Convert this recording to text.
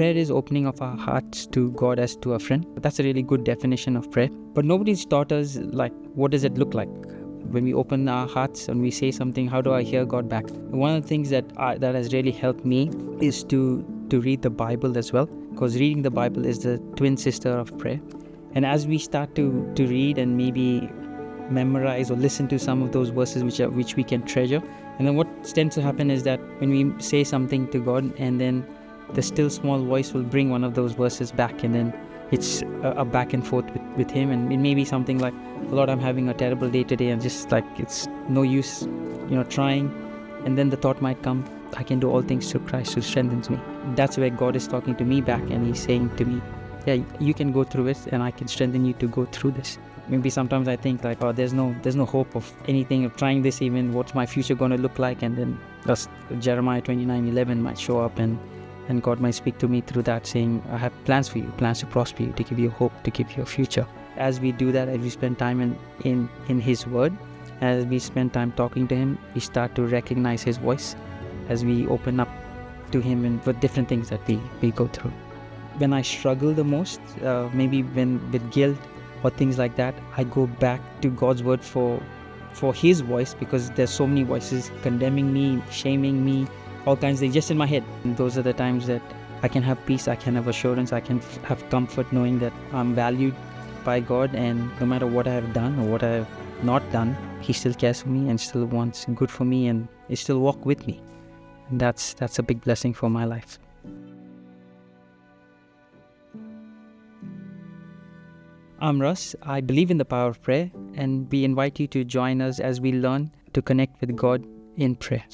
prayer is opening of our hearts to God as to a friend. That's a really good definition of prayer. But nobody's taught us, like, what does it look like? When we open our hearts and we say something, how do I hear God back? One of the things that has really helped me is to read the Bible as well, because reading the Bible is the twin sister of prayer. And as we start to read and maybe memorize or listen to some of those verses which we can treasure, and then what tends to happen is that when we say something to God, and then the still small voice will bring one of those verses back, and then it's a back and forth with Him. And it may be something like, Lord, I'm having a terrible day today, and just like it's no use trying. And then the thought might come, I can do all things through Christ who strengthens me. That's where God is talking to me back, and He's saying to me, yeah, you can go through it, and I can strengthen you to go through this. Maybe sometimes I think like, oh, there's no hope of anything, of trying this, even what's my future going to look like? And then Jeremiah 29:11 might show up, and God might speak to me through that, saying, I have plans for you, plans to prosper you, to give you hope, to give you a future. As we do that, as we spend time in His Word, as we spend time talking to Him, we start to recognize His voice as we open up to Him and for different things that we go through. When I struggle the most, maybe when with guilt or things like that, I go back to God's Word for His voice, because there's so many voices condemning me, shaming me, all kinds of things just in my head. And those are the times that I can have peace, I can have assurance, I can have comfort knowing that I'm valued by God, and no matter what I have done or what I have not done, He still cares for me and still wants good for me, and He still walk with me. And that's a big blessing for my life. I'm Russ. I believe in the power of prayer, and we invite you to join us as we learn to connect with God in prayer.